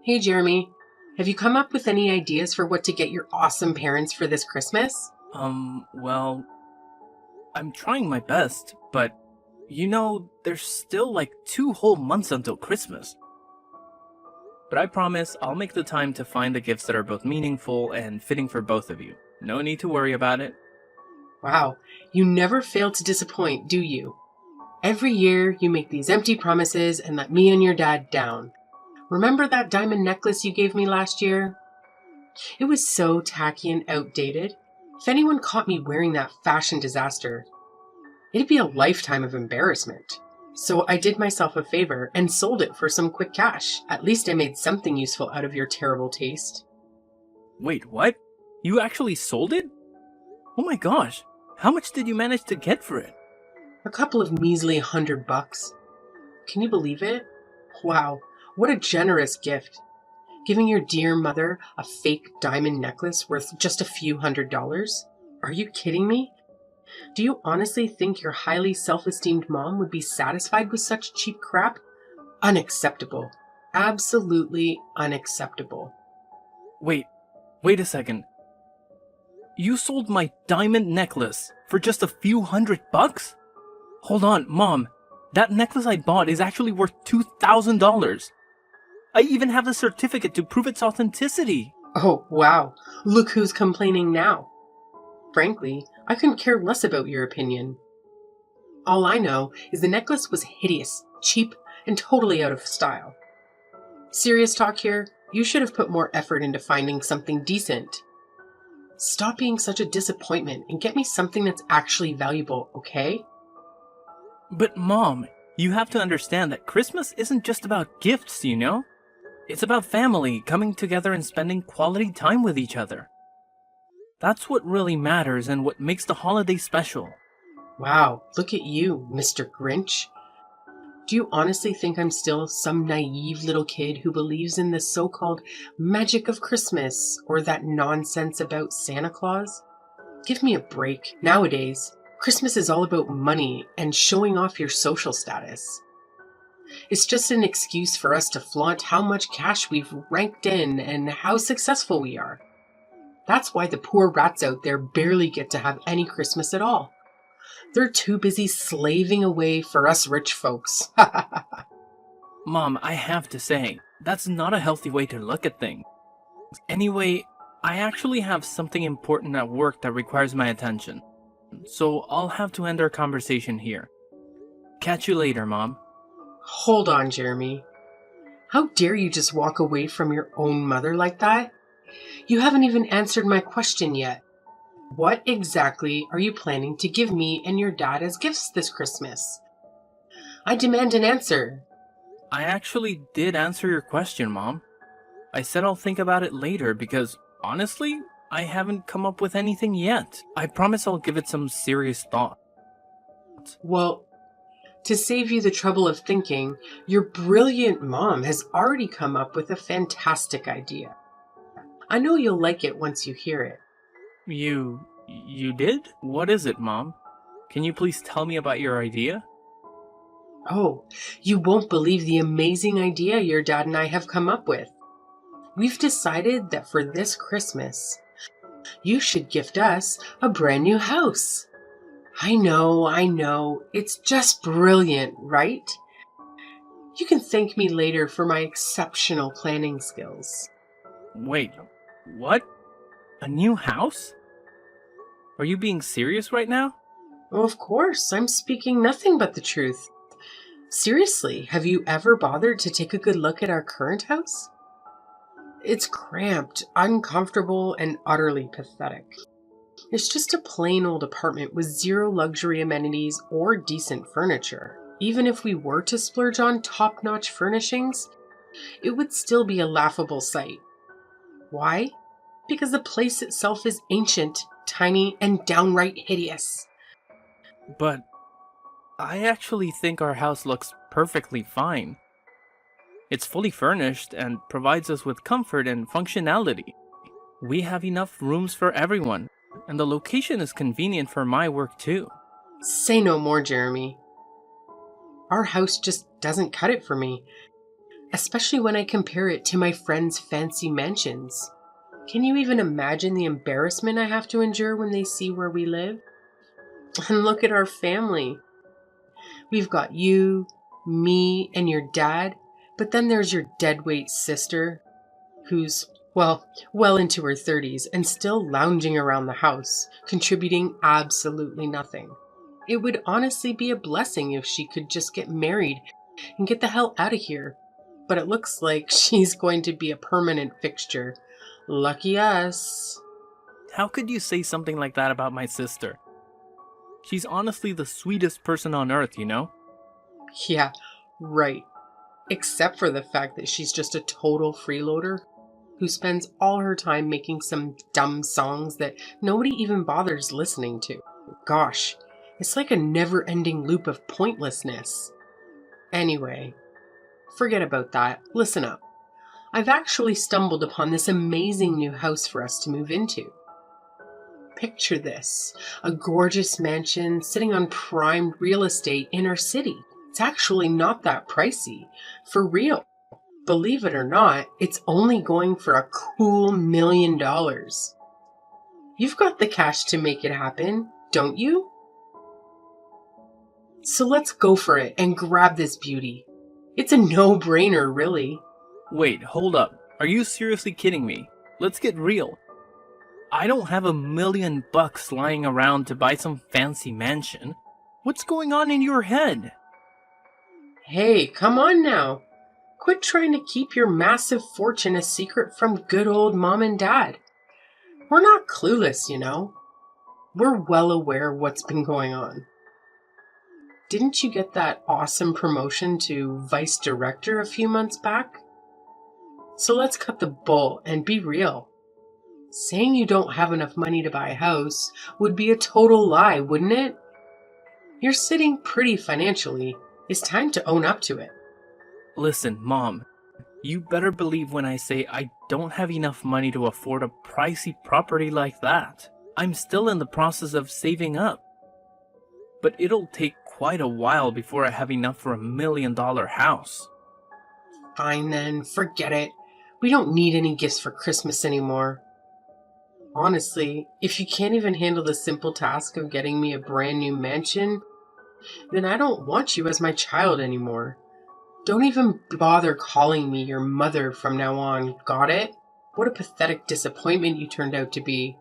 Hey, Jeremy. Have you come up with any ideas for what to get your awesome parents for this Christmas? Well, I'm trying my best, but there's still like 2 whole months until Christmas. But I promise I'll make the time to find the gifts that are both meaningful and fitting for both of you. No need to worry about it. Wow, you never fail to disappoint, do you? Every year you make these empty promises and let me and your dad down. Remember that diamond necklace you gave me last year? It was so tacky and outdated. If anyone caught me wearing that fashion disaster, it'd be a lifetime of embarrassment. So I did myself a favor and sold it for some quick cash. At least I made something useful out of your terrible taste. Wait, what? You actually sold it? Oh my gosh, how much did you manage to get for it? A couple of measly $100. Can you believe it? Wow, what a generous gift. Giving your dear mother a fake diamond necklace worth just a few $100s? Are you kidding me? Do you honestly think your highly self-esteemed mom would be satisfied with such cheap crap? Unacceptable. Absolutely unacceptable. Wait a second. You sold my diamond necklace for just a few $100? Hold on, Mom. That necklace I bought is actually worth $2,000. I even have the certificate to prove its authenticity. Oh, wow. Look who's complaining now. Frankly, I couldn't care less about your opinion. All I know is the necklace was hideous, cheap, and totally out of style. Serious talk here, you should have put more effort into finding something decent. Stop being such a disappointment and get me something that's actually valuable, okay? But Mom, you have to understand that Christmas isn't just about gifts, you know? It's about family coming together and spending quality time with each other. That's what really matters and what makes the holiday special. Wow, look at you, Mr. Grinch. Do you honestly think I'm still some naive little kid who believes in the so-called magic of Christmas or that nonsense about Santa Claus? Give me a break. Nowadays, Christmas is all about money and showing off your social status. It's just an excuse for us to flaunt how much cash we've ranked in and how successful we are. That's why the poor rats out there barely get to have any Christmas at all. They're too busy slaving away for us rich folks. Mom, I have to say, that's not a healthy way to look at things. Anyway, I actually have something important at work that requires my attention. So I'll have to end our conversation here. Catch you later, Mom. Hold on, Jeremy. How dare you just walk away from your own mother like that? You haven't even answered my question yet. What exactly are you planning to give me and your dad as gifts this Christmas? I demand an answer. I actually did answer your question, Mom. I said I'll think about it later because, honestly, I haven't come up with anything yet. I promise I'll give it some serious thought. Well, to save you the trouble of thinking, your brilliant mom has already come up with a fantastic idea. I know you'll like it once you hear it. You did? What is it, Mom? Can you please tell me about your idea? Oh, you won't believe the amazing idea your dad and I have come up with. We've decided that for this Christmas, you should gift us a brand new house. I know. It's just brilliant, right? You can thank me later for my exceptional planning skills. Wait, what? A new house? Are you being serious right now? Oh, of course, I'm speaking nothing but the truth. Seriously, have you ever bothered to take a good look at our current house? It's cramped, uncomfortable, and utterly pathetic. It's just a plain old apartment with zero luxury amenities or decent furniture. Even if we were to splurge on top-notch furnishings, it would still be a laughable sight. Why? Because the place itself is ancient, tiny, and downright hideous. But I actually think our house looks perfectly fine. It's fully furnished and provides us with comfort and functionality. We have enough rooms for everyone, and the location is convenient for my work too. Say no more, Jeremy. Our house just doesn't cut it for me. especially when I compare it to my friends' fancy mansions. Can you even imagine the embarrassment I have to endure when they see where we live? And look at our family. We've got you, me, and your dad, but then there's your deadweight sister, who's, well into her 30s and still lounging around the house, contributing absolutely nothing. It would honestly be a blessing if she could just get married and get the hell out of here. But it looks like she's going to be a permanent fixture. Lucky us. How could you say something like that about my sister? She's honestly the sweetest person on earth, you know? Yeah, right. Except for the fact that she's just a total freeloader who spends all her time making some dumb songs that nobody even bothers listening to. Gosh, it's like a never-ending loop of pointlessness. Anyway, forget about that. Listen up. I've actually stumbled upon this amazing new house for us to move into. Picture this, a gorgeous mansion sitting on prime real estate in our city. It's actually not that pricey. For real. Believe it or not, it's only going for a cool $1 million. You've got the cash to make it happen, don't you? So let's go for it and grab this beauty. It's a no-brainer, really. Wait, hold up. Are you seriously kidding me? Let's get real. I don't have $1 million lying around to buy some fancy mansion. What's going on in your head? Hey, come on now. Quit trying to keep your massive fortune a secret from good old mom and dad. We're not clueless, you know. We're well aware of what's been going on. Didn't you get that awesome promotion to vice director a few months back? So let's cut the bull and be real. Saying you don't have enough money to buy a house would be a total lie, wouldn't it? You're sitting pretty financially. It's time to own up to it. Listen, Mom, you better believe when I say I don't have enough money to afford a pricey property like that. I'm still in the process of saving up. But it'll take quite a while before I have enough for $1 million house. Fine then, forget it. We don't need any gifts for Christmas anymore. Honestly, if you can't even handle the simple task of getting me a brand new mansion, then I don't want you as my child anymore. Don't even bother calling me your mother from now on, got it? What a pathetic disappointment you turned out to be.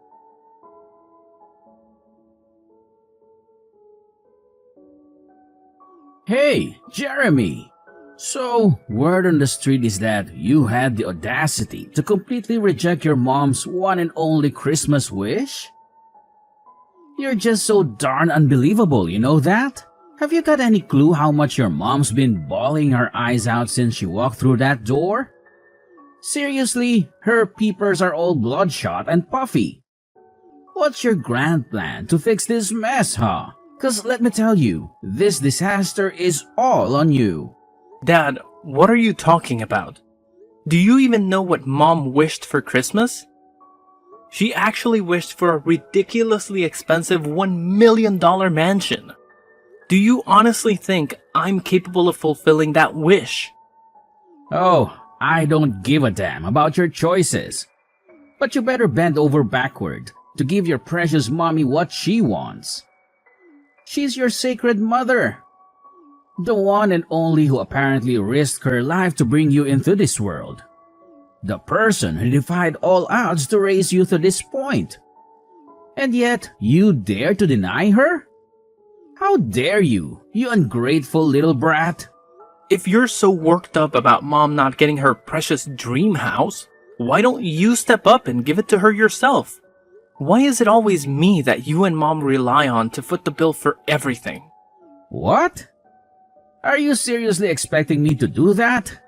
Hey, Jeremy! So, word on the street is that you had the audacity to completely reject your mom's one and only Christmas wish? You're just so darn unbelievable, you know that? Have you got any clue how much your mom's been bawling her eyes out since she walked through that door? Seriously, her peepers are all bloodshot and puffy. What's your grand plan to fix this mess, huh? 'Cause let me tell you, this disaster is all on you. Dad, what are you talking about? Do you even know what Mom wished for Christmas? She actually wished for a ridiculously expensive $1 million mansion. Do you honestly think I'm capable of fulfilling that wish? Oh, I don't give a damn about your choices. But you better bend over backward to give your precious mommy what she wants. She's your sacred mother. The one and only who apparently risked her life to bring you into this world. The person who defied all odds to raise you to this point. And yet, you dare to deny her? How dare you, you ungrateful little brat? If you're so worked up about Mom not getting her precious dream house, why don't you step up and give it to her yourself? Why is it always me that you and Mom rely on to foot the bill for everything? What? Are you seriously expecting me to do that?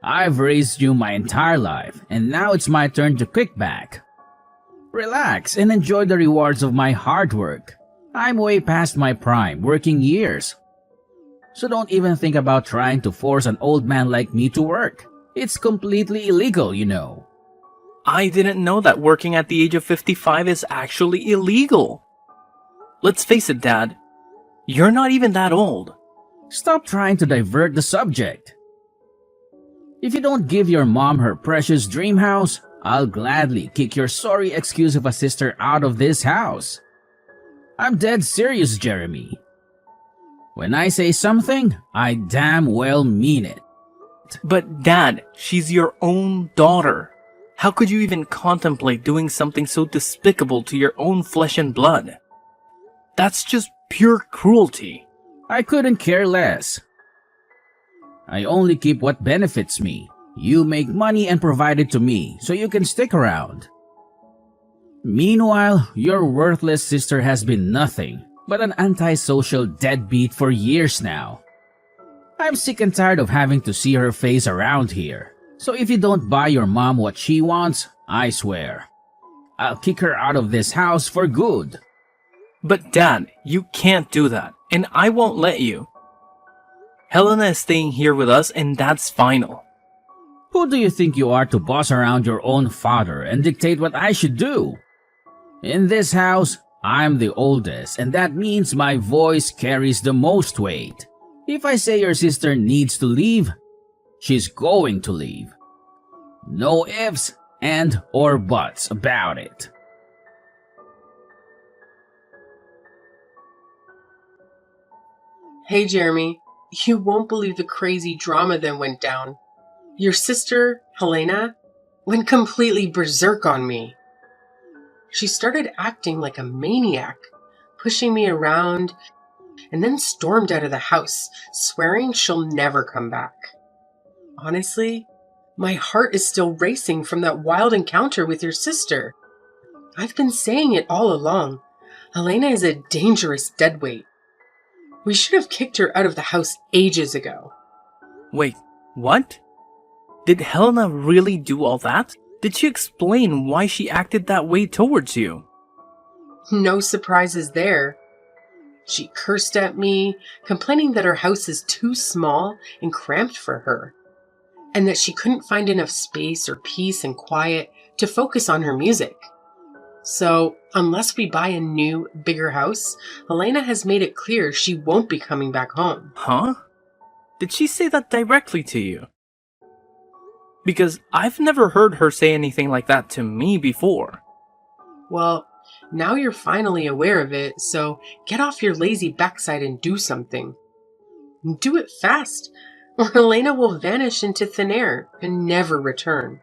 I've raised you my entire life, and now it's my turn to kick back. Relax and enjoy the rewards of my hard work. I'm way past my prime working years. So don't even think about trying to force an old man like me to work. It's completely illegal, you know. I didn't know that working at the age of 55 is actually illegal. Let's face it, Dad. You're not even that old. Stop trying to divert the subject. If you don't give your mom her precious dream house, I'll gladly kick your sorry excuse of a sister out of this house. I'm dead serious, Jeremy. When I say something, I damn well mean it. But Dad, she's your own daughter. How could you even contemplate doing something so despicable to your own flesh and blood? That's just pure cruelty. I couldn't care less. I only keep what benefits me. You make money and provide it to me so you can stick around. Meanwhile, your worthless sister has been nothing but an antisocial deadbeat for years now. I'm sick and tired of having to see her face around here. So if you don't buy your mom what she wants, I swear, I'll kick her out of this house for good. But Dad, you can't do that, and I won't let you. Helena is staying here with us, and that's final. Who do you think you are to boss around your own father and dictate what I should do? In this house, I'm the oldest, and that means my voice carries the most weight. If I say your sister needs to leave, she's going to leave. No ifs and or buts about it. Hey, Jeremy, you won't believe the crazy drama that went down. Your sister, Helena, went completely berserk on me. She started acting like a maniac, pushing me around, and then stormed out of the house, swearing she'll never come back. Honestly, my heart is still racing from that wild encounter with your sister. I've been saying it all along. Helena is a dangerous deadweight. We should have kicked her out of the house ages ago. Wait, what? Did Helena really do all that? Did she explain why she acted that way towards you? No surprises there. She cursed at me, complaining that her house is too small and cramped for her, and that she couldn't find enough space or peace and quiet to focus on her music. So, unless we buy a new, bigger house, Helena has made it clear she won't be coming back home. Huh? Did she say that directly to you? Because I've never heard her say anything like that to me before. Well, now you're finally aware of it, so get off your lazy backside and do something. Do it fast, or Helena will vanish into thin air and never return.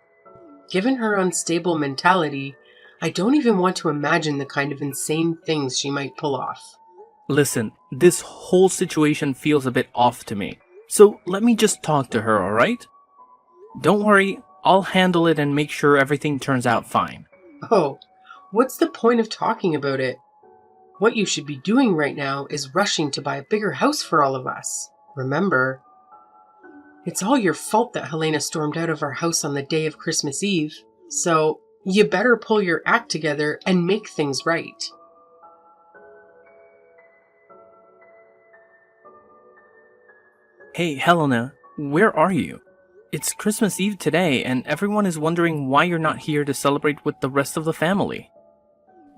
Given her unstable mentality, I don't even want to imagine the kind of insane things she might pull off. Listen, this whole situation feels a bit off to me, so let me just talk to her, alright? Don't worry, I'll handle it and make sure everything turns out fine. Oh, what's the point of talking about it? What you should be doing right now is rushing to buy a bigger house for all of us. Remember, it's all your fault that Helena stormed out of our house on the day of Christmas Eve, so you better pull your act together and make things right. Hey, Helena, where are you? It's Christmas Eve today, and everyone is wondering why you're not here to celebrate with the rest of the family.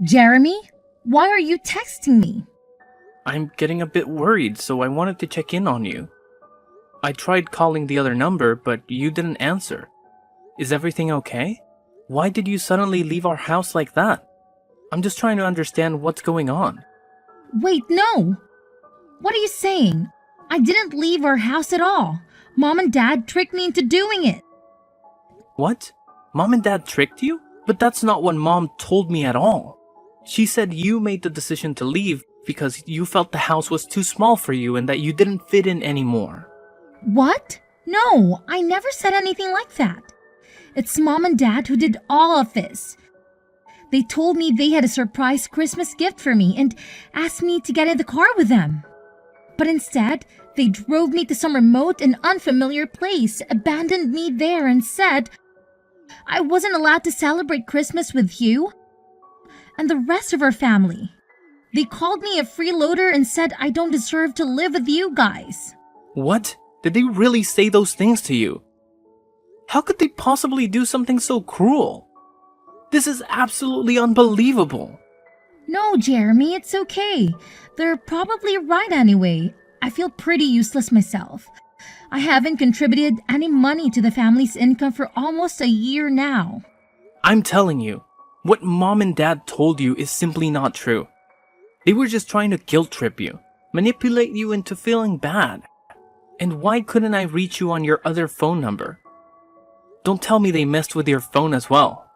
Jeremy, why are you texting me? I'm getting a bit worried, so I wanted to check in on you. I tried calling the other number, but you didn't answer. Is everything okay? Why did you suddenly leave our house like that? I'm just trying to understand what's going on. Wait, no! What are you saying? I didn't leave our house at all. Mom and Dad tricked me into doing it. What? Mom and Dad tricked you? But that's not what Mom told me at all. She said you made the decision to leave because you felt the house was too small for you and that you didn't fit in anymore. What? No, I never said anything like that. It's Mom and Dad who did all of this. They told me they had a surprise Christmas gift for me and asked me to get in the car with them. But instead, they drove me to some remote and unfamiliar place, abandoned me there, and said I wasn't allowed to celebrate Christmas with you and the rest of our family. They called me a freeloader and said I don't deserve to live with you guys. What? Did they really say those things to you? How could they possibly do something so cruel? This is absolutely unbelievable. No, Jeremy, it's okay. They're probably right anyway. I feel pretty useless myself. I haven't contributed any money to the family's income for almost a year now. I'm telling you, what mom and dad told you is simply not true. They were just trying to guilt trip you, manipulate you into feeling bad. And why couldn't I reach you on your other phone number? Don't tell me they messed with your phone as well.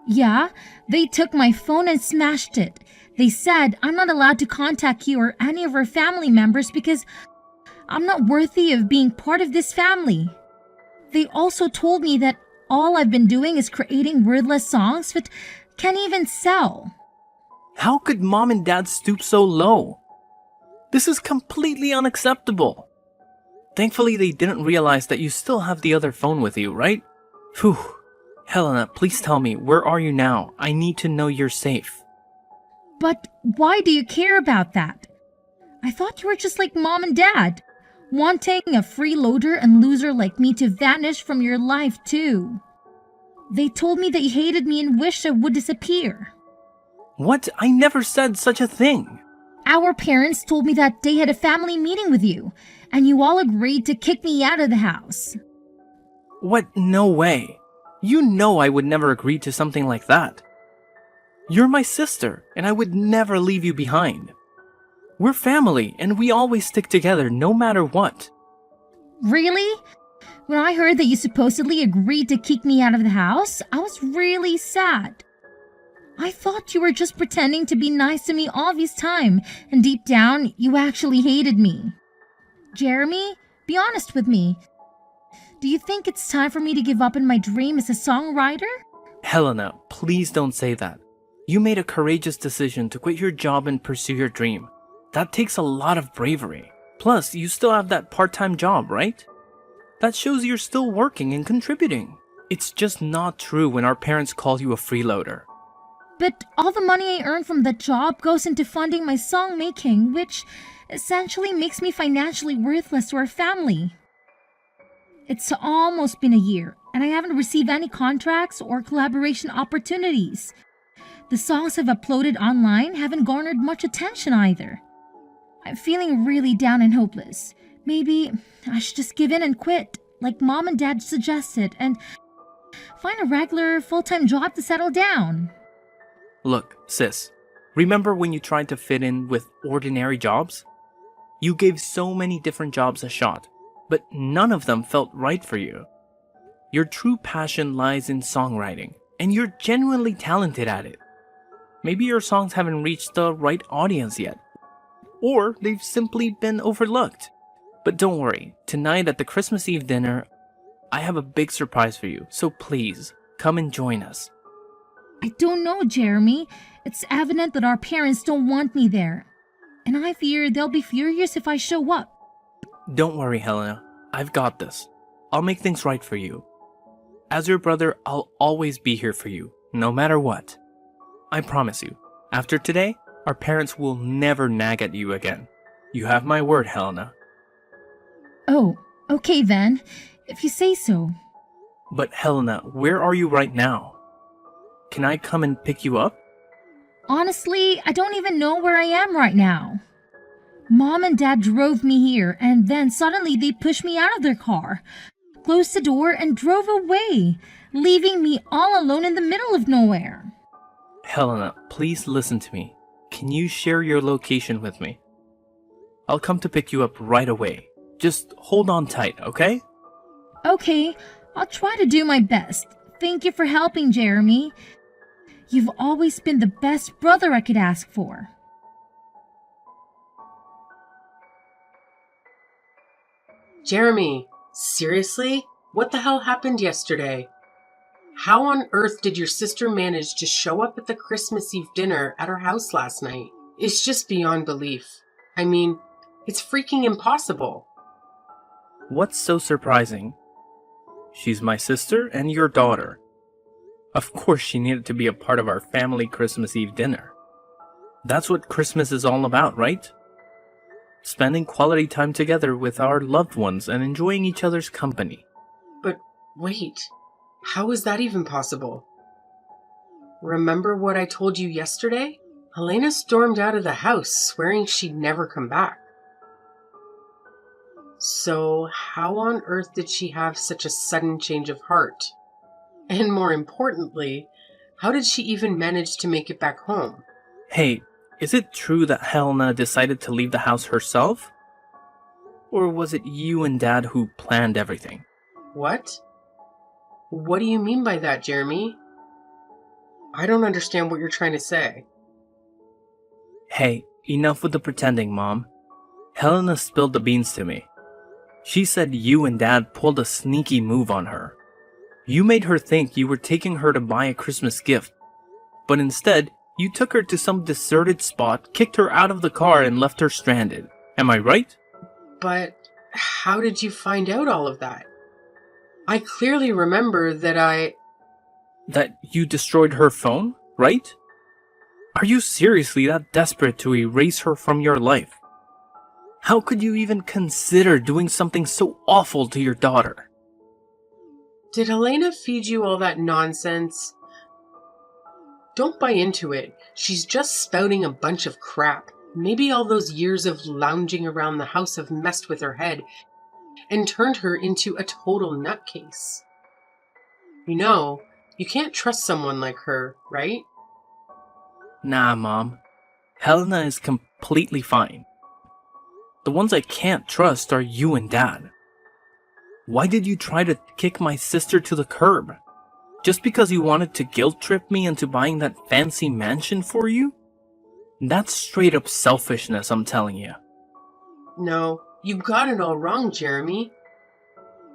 Yeah, they took my phone and smashed it. They said I'm not allowed to contact you or any of our family members because I'm not worthy of being part of this family. They also told me that all I've been doing is creating wordless songs that can't even sell. How could mom and dad stoop so low? This is completely unacceptable. Thankfully, they didn't realize that you still have the other phone with you, right? Phew. Helena, please tell me, where are you now? I need to know you're safe. But why do you care about that? I thought you were just like mom and dad, wanting a freeloader and loser like me to vanish from your life too. They told me that you hated me and wished I would disappear. What? I never said such a thing. Our parents told me that they had a family meeting with you, and you all agreed to kick me out of the house. What? No way. You know I would never agree to something like that. You're my sister, and I would never leave you behind. We're family, and we always stick together no matter what. Really? When I heard that you supposedly agreed to kick me out of the house, I was really sad. I thought you were just pretending to be nice to me all this time, and deep down, you actually hated me. Jeremy, be honest with me. Do you think it's time for me to give up on my dream as a songwriter? Helena, please don't say that. You made a courageous decision to quit your job and pursue your dream. That takes a lot of bravery. Plus, you still have that part-time job, right? That shows you're still working and contributing. It's just not true when our parents call you a freeloader. But all the money I earn from that job goes into funding my song making, which essentially makes me financially worthless to our family. It's almost been a year, and I haven't received any contracts or collaboration opportunities. The songs I've uploaded online haven't garnered much attention either. I'm feeling really down and hopeless. Maybe I should just give in and quit, like mom and dad suggested, and find a regular full-time job to settle down. Look, sis, remember when you tried to fit in with ordinary jobs? You gave so many different jobs a shot, but none of them felt right for you. Your true passion lies in songwriting, and you're genuinely talented at it. Maybe your songs haven't reached the right audience yet, or they've simply been overlooked. But don't worry, tonight at the Christmas Eve dinner, I have a big surprise for you, so please, come and join us. I don't know, Jeremy. It's evident that our parents don't want me there, and I fear they'll be furious if I show up. Don't worry, Helena. I've got this. I'll make things right for you. As your brother, I'll always be here for you, no matter what. I promise you, after today, our parents will never nag at you again. You have my word, Helena. Oh, okay then, if you say so. But Helena, where are you right now? Can I come and pick you up? Honestly, I don't even know where I am right now. Mom and Dad drove me here, and then suddenly they pushed me out of their car, closed the door, and drove away, leaving me all alone in the middle of nowhere. Helena, please listen to me. Can you share your location with me? I'll come to pick you up right away. Just hold on tight, okay? Okay, I'll try to do my best. Thank you for helping, Jeremy. You've always been the best brother I could ask for. Jeremy, seriously? What the hell happened yesterday? How on earth did your sister manage to show up at the Christmas Eve dinner at our house last night? It's just beyond belief. I mean, it's freaking impossible. What's so surprising? She's my sister and your daughter. Of course she needed to be a part of our family Christmas Eve dinner. That's what Christmas is all about, right? Spending quality time together with our loved ones and enjoying each other's company. But wait, how is that even possible? Remember what I told you yesterday? Helena stormed out of the house, swearing she'd never come back. So, how on earth did she have such a sudden change of heart? And more importantly, how did she even manage to make it back home? Hey, is it true that Helena decided to leave the house herself? Or was it you and Dad who planned everything? What? What do you mean by that, Jeremy? I don't understand what you're trying to say. Hey, enough with the pretending, Mom. Helena spilled the beans to me. She said you and Dad pulled a sneaky move on her. You made her think you were taking her to buy a Christmas gift, but instead, you took her to some deserted spot, kicked her out of the car, and left her stranded. Am I right? But how did you find out all of that? I clearly remember That you destroyed her phone, right? Are you seriously that desperate to erase her from your life? How could you even consider doing something so awful to your daughter? Did Helena feed you all that nonsense? Don't buy into it. She's just spouting a bunch of crap. Maybe all those years of lounging around the house have messed with her head and turned her into a total nutcase. You know, you can't trust someone like her, right? Nah, Mom. Helena is completely fine. The ones I can't trust are you and Dad. Why did you try to kick my sister to the curb? Just because you wanted to guilt trip me into buying that fancy mansion for you? That's straight up selfishness, I'm telling you. No, you got it all wrong, Jeremy.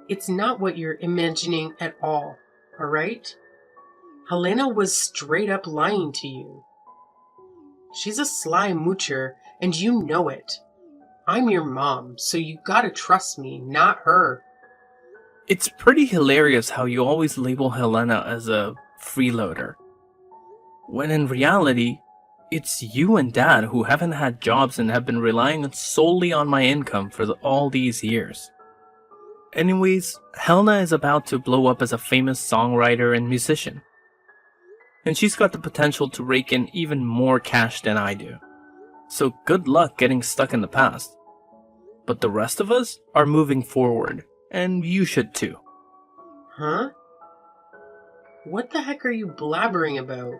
It's not what you're imagining at all, alright? Helena was straight up lying to you. She's a sly moocher, and you know it. I'm your mom, so you gotta trust me, not her. It's pretty hilarious how you always label Helena as a freeloader, when in reality, it's you and Dad who haven't had jobs and have been relying solely on my income for all these years. Anyways, Helena is about to blow up as a famous songwriter and musician, and she's got the potential to rake in even more cash than I do. So good luck getting stuck in the past. But the rest of us are moving forward, and you should too. Huh? What the heck are you blabbering about?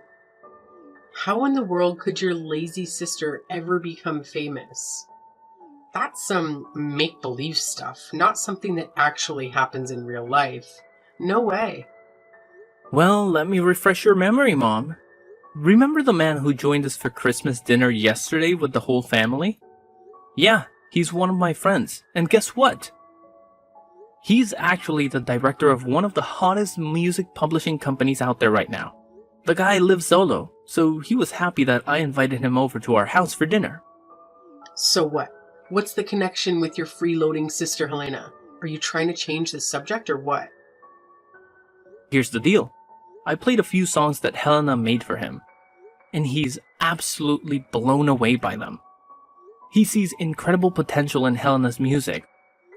How in the world could your lazy sister ever become famous? That's some make-believe stuff, not something that actually happens in real life. No way. Well, let me refresh your memory, Mom. Remember the man who joined us for Christmas dinner yesterday with the whole family? Yeah, he's one of my friends, and guess what? He's actually the director of one of the hottest music publishing companies out there right now. The guy lives solo, so he was happy that I invited him over to our house for dinner. So what? What's the connection with your freeloading sister Helena? Are you trying to change the subject or what? Here's the deal. I played a few songs that Helena made for him, and he's absolutely blown away by them. He sees incredible potential in Helena's music,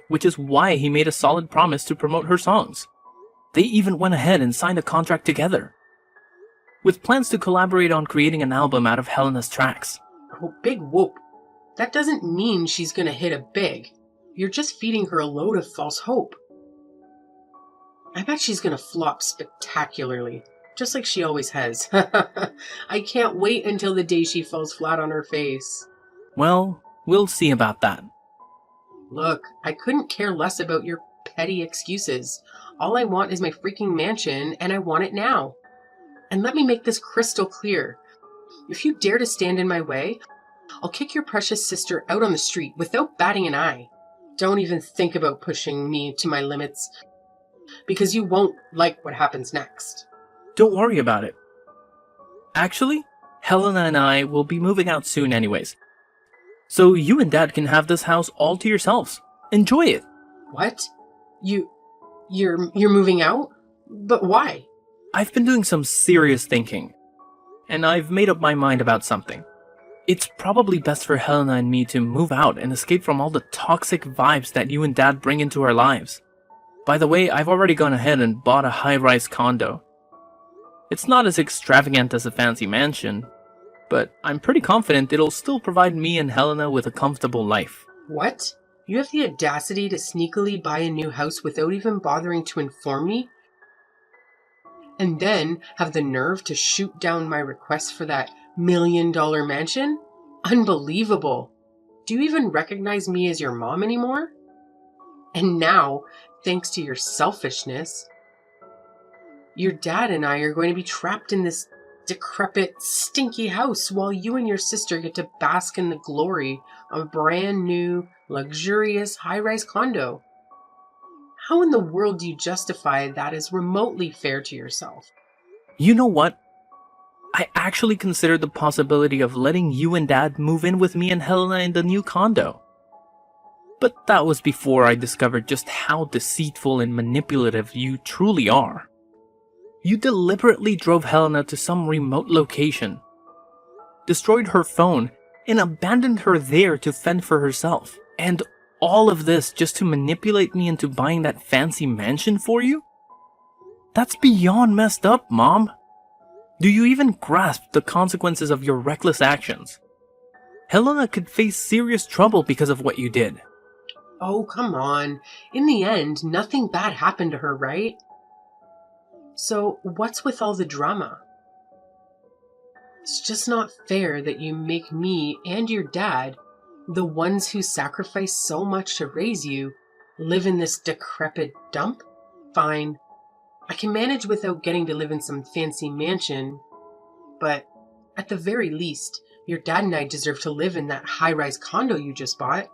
which is why he made a solid promise to promote her songs. They even went ahead and signed a contract together, with plans to collaborate on creating an album out of Helena's tracks. Oh, big whoop. That doesn't mean she's gonna hit it big. You're just feeding her a load of false hope. I bet she's gonna flop spectacularly, just like she always has. I can't wait until the day she falls flat on her face. Well, we'll see about that. Look, I couldn't care less about your petty excuses. All I want is my freaking mansion, and I want it now. And let me make this crystal clear. If you dare to stand in my way, I'll kick your precious sister out on the street without batting an eye. Don't even think about pushing me to my limits, because you won't like what happens next. Don't worry about it. Actually, Helena and I will be moving out soon anyways. So you and Dad can have this house all to yourselves. Enjoy it. What? You're moving out? But why? I've been doing some serious thinking, and I've made up my mind about something. It's probably best for Helena and me to move out and escape from all the toxic vibes that you and Dad bring into our lives. By the way, I've already gone ahead and bought a high-rise condo. It's not as extravagant as a fancy mansion, but I'm pretty confident it'll still provide me and Helena with a comfortable life. What? You have the audacity to sneakily buy a new house without even bothering to inform me? And then have the nerve to shoot down my request for that $1 million mansion? Unbelievable. Do you even recognize me as your mom anymore? And now, thanks to your selfishness, your dad and I are going to be trapped in this decrepit, stinky house while you and your sister get to bask in the glory of a brand new, luxurious high-rise condo. How in the world do you justify that as remotely fair to yourself? You know what? I actually considered the possibility of letting you and Dad move in with me and Helena in the new condo. But that was before I discovered just how deceitful and manipulative you truly are. You deliberately drove Helena to some remote location, destroyed her phone, and abandoned her there to fend for herself. And all of this just to manipulate me into buying that fancy mansion for you? That's beyond messed up, Mom. Do you even grasp the consequences of your reckless actions? Helena could face serious trouble because of what you did. Oh, come on. In the end, nothing bad happened to her, right? So, what's with all the drama? It's just not fair that you make me and your dad, the ones who sacrificed so much to raise you, live in this decrepit dump? Fine. I can manage without getting to live in some fancy mansion, but at the very least, your dad and I deserve to live in that high-rise condo you just bought.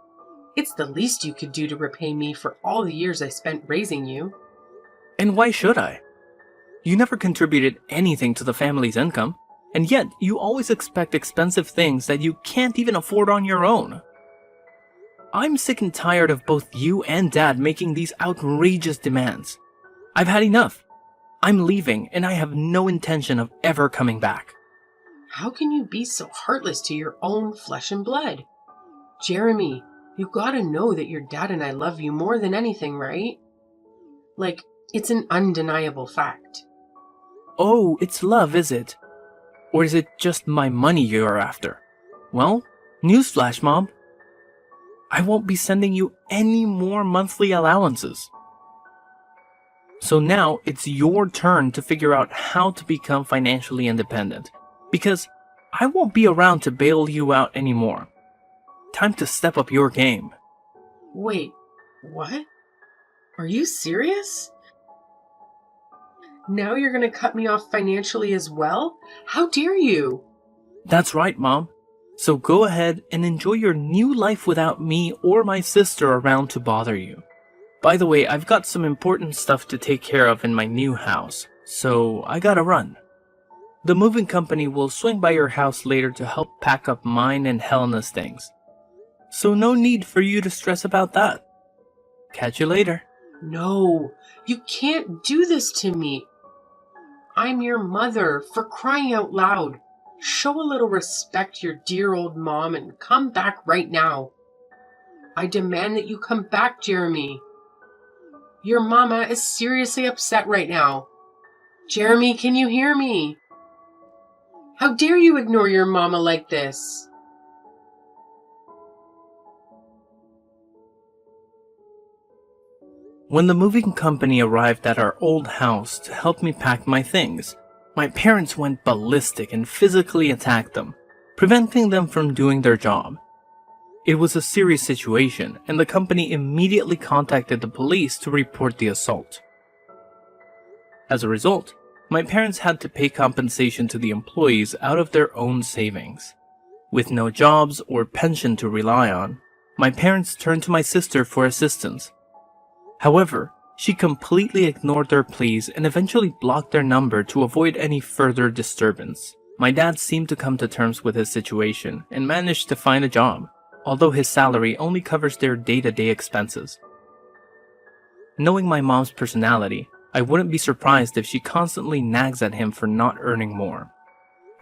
It's the least you could do to repay me for all the years I spent raising you. And why should I? You never contributed anything to the family's income, and yet you always expect expensive things that you can't even afford on your own. I'm sick and tired of both you and Dad making these outrageous demands. I've had enough. I'm leaving, and I have no intention of ever coming back. How can you be so heartless to your own flesh and blood? Jeremy, you gotta know that your dad and I love you more than anything, right? Like, it's an undeniable fact. Oh, it's love, is it? Or is it just my money you're after? Well, newsflash, Mom. I won't be sending you any more monthly allowances. So now it's your turn to figure out how to become financially independent, because I won't be around to bail you out anymore. Time to step up your game. Wait, what? Are you serious? Now you're gonna cut me off financially as well? How dare you? That's right, Mom. So go ahead and enjoy your new life without me or my sister around to bother you. By the way, I've got some important stuff to take care of in my new house, so I gotta run. The moving company will swing by your house later to help pack up mine and Helena's things. So no need for you to stress about that. Catch you later. No, you can't do this to me. I'm your mother, for crying out loud. Show a little respect, your dear old mom, and come back right now. I demand that you come back, Jeremy. Your mama is seriously upset right now. Jeremy, can you hear me? How dare you ignore your mama like this? When the moving company arrived at our old house to help me pack my things, my parents went ballistic and physically attacked them, preventing them from doing their job. It was a serious situation, and the company immediately contacted the police to report the assault. As a result, my parents had to pay compensation to the employees out of their own savings. With no jobs or pension to rely on, my parents turned to my sister for assistance. However, she completely ignored their pleas and eventually blocked their number to avoid any further disturbance. My dad seemed to come to terms with his situation and managed to find a job, although his salary only covers their day-to-day expenses. Knowing my mom's personality, I wouldn't be surprised if she constantly nags at him for not earning more.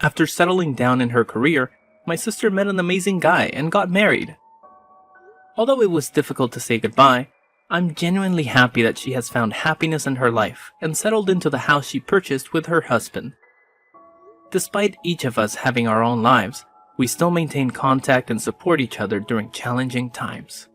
After settling down in her career, my sister met an amazing guy and got married. Although it was difficult to say goodbye, I'm genuinely happy that she has found happiness in her life and settled into the house she purchased with her husband. Despite each of us having our own lives, we still maintain contact and support each other during challenging times.